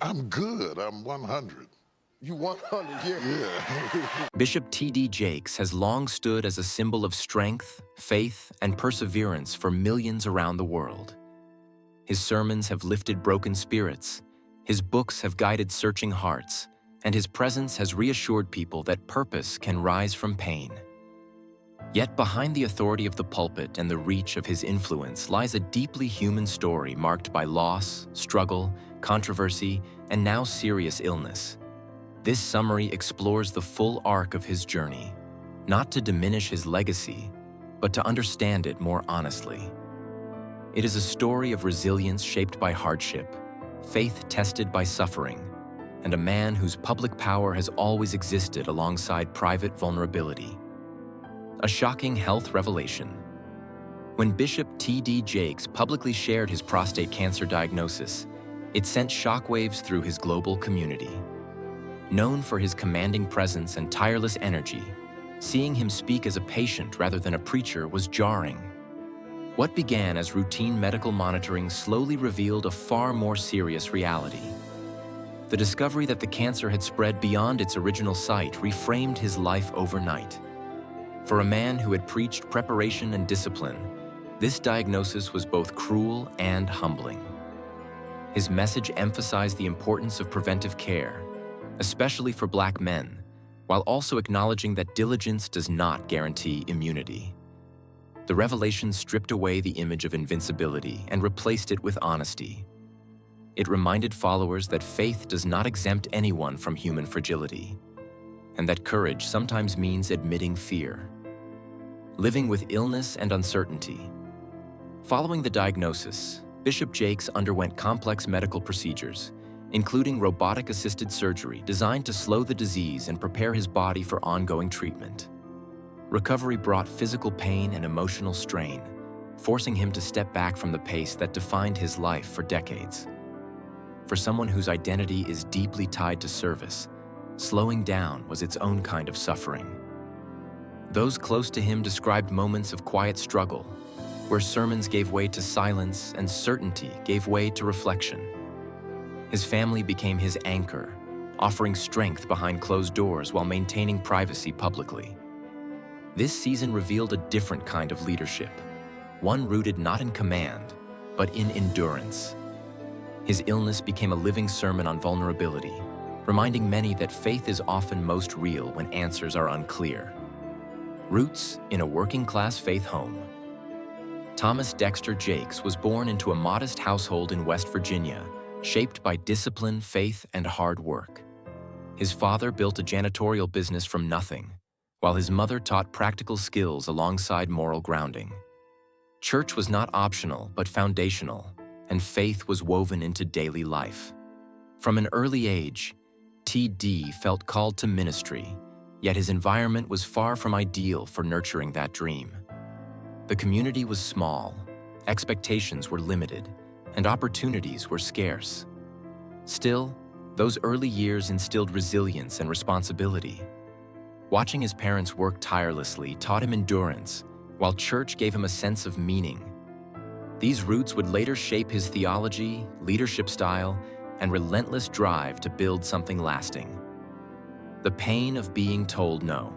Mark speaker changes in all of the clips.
Speaker 1: I'm good. I'm 100.
Speaker 2: You 100, yeah.
Speaker 1: Yeah.
Speaker 3: Bishop T.D. Jakes has long stood as a symbol of strength, faith, and perseverance for millions around the world. His sermons have lifted broken spirits, his books have guided searching hearts, and his presence has reassured people that purpose can rise from pain. Yet behind the authority of the pulpit and the reach of his influence lies a deeply human story marked by loss, struggle, controversy, and now serious illness. This summary explores the full arc of his journey, not to diminish his legacy, but to understand it more honestly. It is a story of resilience shaped by hardship, faith tested by suffering, and a man whose public power has always existed alongside private vulnerability. A shocking health revelation. When Bishop T.D. Jakes publicly shared his prostate cancer diagnosis, it sent shockwaves through his global community. Known for his commanding presence and tireless energy, seeing him speak as a patient rather than a preacher was jarring. What began as routine medical monitoring slowly revealed a far more serious reality. The discovery that the cancer had spread beyond its original site reframed his life overnight. For a man who had preached preparation and discipline, this diagnosis was both cruel and humbling. His message emphasized the importance of preventive care, especially for Black men, while also acknowledging that diligence does not guarantee immunity. The revelation stripped away the image of invincibility and replaced it with honesty. It reminded followers that faith does not exempt anyone from human fragility, and that courage sometimes means admitting fear. Living with illness and uncertainty. Following the diagnosis, Bishop Jakes underwent complex medical procedures, including robotic-assisted surgery designed to slow the disease and prepare his body for ongoing treatment. Recovery brought physical pain and emotional strain, forcing him to step back from the pace that defined his life for decades. For someone whose identity is deeply tied to service, slowing down was its own kind of suffering. Those close to him described moments of quiet struggle, where sermons gave way to silence and certainty gave way to reflection. His family became his anchor, offering strength behind closed doors while maintaining privacy publicly. This season revealed a different kind of leadership, one rooted not in command, but in endurance. His illness became a living sermon on vulnerability, reminding many that faith is often most real when answers are unclear. Roots in a working-class faith home. Thomas Dexter Jakes was born into a modest household in West Virginia, shaped by discipline, faith, and hard work. His father built a janitorial business from nothing, while his mother taught practical skills alongside moral grounding. Church was not optional, but foundational, and faith was woven into daily life. From an early age, T.D. felt called to ministry, yet his environment was far from ideal for nurturing that dream. The community was small, expectations were limited, and opportunities were scarce. Still, those early years instilled resilience and responsibility. Watching his parents work tirelessly taught him endurance, while church gave him a sense of meaning. These roots would later shape his theology, leadership style, and relentless drive to build something lasting. The pain of being told no.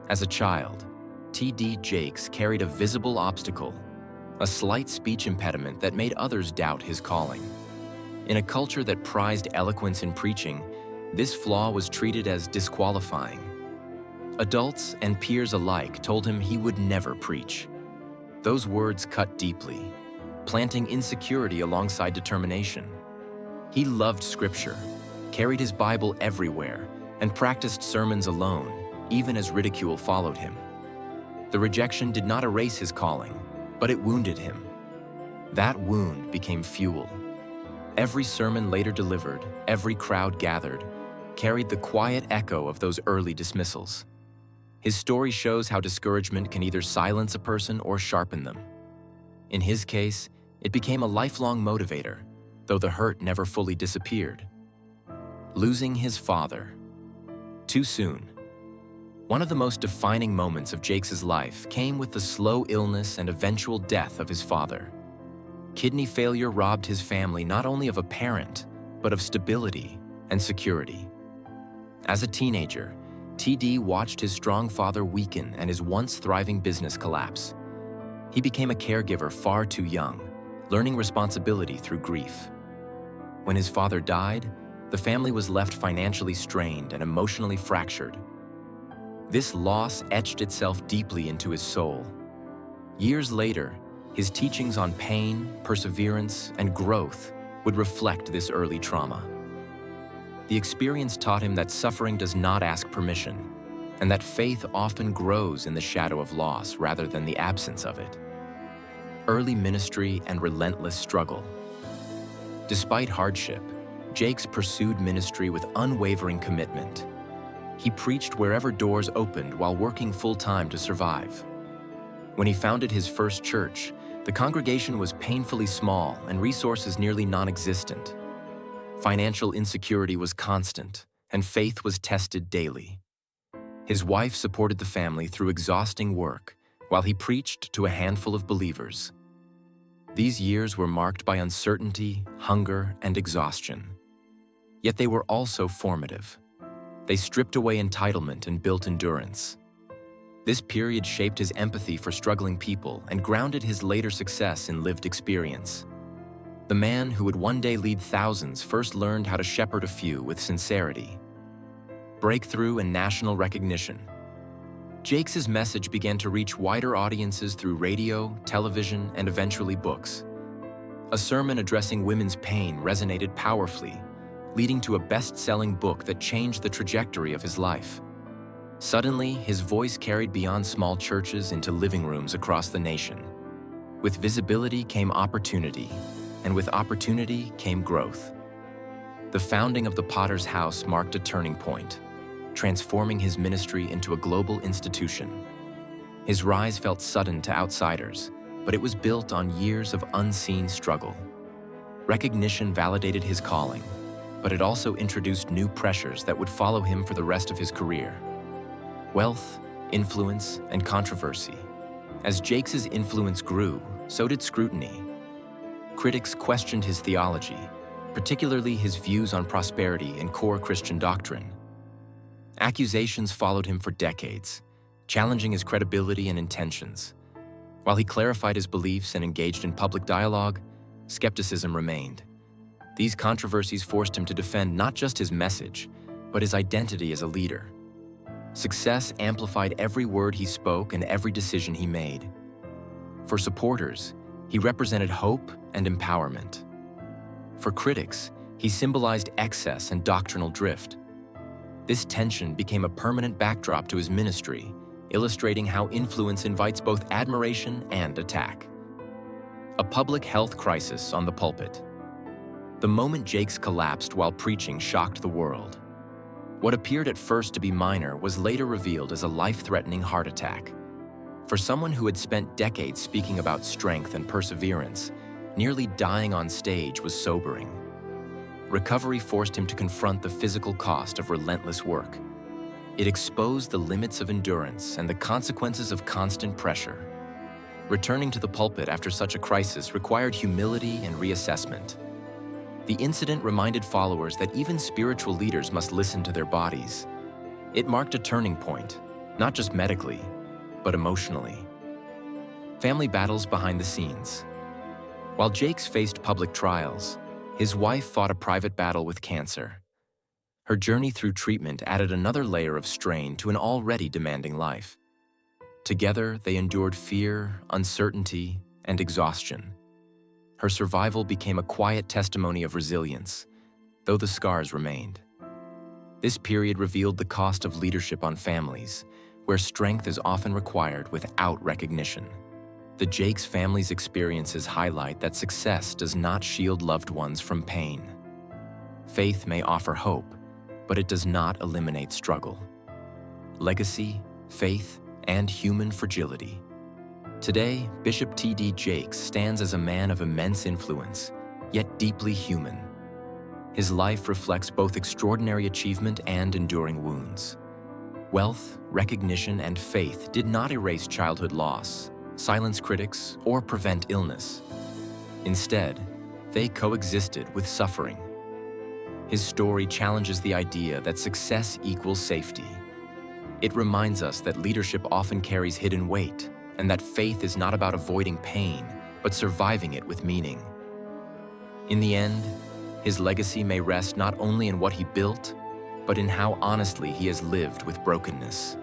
Speaker 3: As a child, T.D. Jakes carried a visible obstacle, a slight speech impediment that made others doubt his calling. In a culture that prized eloquence in preaching, this flaw was treated as disqualifying. Adults and peers alike told him he would never preach. Those words cut deeply, planting insecurity alongside determination. He loved Scripture, carried his Bible everywhere, and practiced sermons alone, even as ridicule followed him. The rejection did not erase his calling, but it wounded him. That wound became fuel. Every sermon later delivered, every crowd gathered, carried the quiet echo of those early dismissals. His story shows how discouragement can either silence a person or sharpen them. In his case, it became a lifelong motivator, though the hurt never fully disappeared. Losing his father. Too soon. One of the most defining moments of Jakes' life came with the slow illness and eventual death of his father. Kidney failure robbed his family not only of a parent, but of stability and security. As a teenager, TD watched his strong father weaken and his once thriving business collapse. He became a caregiver far too young, learning responsibility through grief. When his father died, the family was left financially strained and emotionally fractured. This loss etched itself deeply into his soul. Years later, his teachings on pain, perseverance, and growth would reflect this early trauma. The experience taught him that suffering does not ask permission, and that faith often grows in the shadow of loss rather than the absence of it. Early ministry and relentless struggle. Despite hardship, Jakes pursued ministry with unwavering commitment. He preached wherever doors opened while working full-time to survive. When he founded his first church, the congregation was painfully small and resources nearly non-existent. Financial insecurity was constant, and faith was tested daily. His wife supported the family through exhausting work, while he preached to a handful of believers. These years were marked by uncertainty, hunger, and exhaustion. Yet they were also formative. They stripped away entitlement and built endurance. This period shaped his empathy for struggling people and grounded his later success in lived experience. The man who would one day lead thousands first learned how to shepherd a few with sincerity. Breakthrough and national recognition. Jakes's message began to reach wider audiences through radio, television, and eventually books. A sermon addressing women's pain resonated powerfully, leading to a best-selling book that changed the trajectory of his life. Suddenly, his voice carried beyond small churches into living rooms across the nation. With visibility came opportunity, and with opportunity came growth. The founding of the Potter's House marked a turning point, transforming his ministry into a global institution. His rise felt sudden to outsiders, but it was built on years of unseen struggle. Recognition validated his calling, but it also introduced new pressures that would follow him for the rest of his career. Wealth, influence, and controversy. As Jakes's influence grew, so did scrutiny. Critics questioned his theology, particularly his views on prosperity and core Christian doctrine. Accusations followed him for decades, challenging his credibility and intentions. While he clarified his beliefs and engaged in public dialogue, skepticism remained. These controversies forced him to defend not just his message, but his identity as a leader. Success amplified every word he spoke and every decision he made. For supporters, he represented hope and empowerment. For critics, he symbolized excess and doctrinal drift. This tension became a permanent backdrop to his ministry, illustrating how influence invites both admiration and attack. A public health crisis on the pulpit. The moment Jakes collapsed while preaching shocked the world. What appeared at first to be minor was later revealed as a life-threatening heart attack. For someone who had spent decades speaking about strength and perseverance, nearly dying on stage was sobering. Recovery forced him to confront the physical cost of relentless work. It exposed the limits of endurance and the consequences of constant pressure. Returning to the pulpit after such a crisis required humility and reassessment. The incident reminded followers that even spiritual leaders must listen to their bodies. It marked a turning point, not just medically, but emotionally. Family battles behind the scenes. While Jakes faced public trials, his wife fought a private battle with cancer. Her journey through treatment added another layer of strain to an already demanding life. Together, they endured fear, uncertainty, and exhaustion. Her survival became a quiet testimony of resilience, though the scars remained. This period revealed the cost of leadership on families, where strength is often required without recognition. The Jakes family's experiences highlight that success does not shield loved ones from pain. Faith may offer hope, but it does not eliminate struggle. Legacy, faith, and human fragility. Today, Bishop T.D. Jakes stands as a man of immense influence, yet deeply human. His life reflects both extraordinary achievement and enduring wounds. Wealth, recognition, and faith did not erase childhood loss, silence critics, or prevent illness. Instead, they coexisted with suffering. His story challenges the idea that success equals safety. It reminds us that leadership often carries hidden weight, and that faith is not about avoiding pain, but surviving it with meaning. In the end, his legacy may rest not only in what he built, but in how honestly he has lived with brokenness.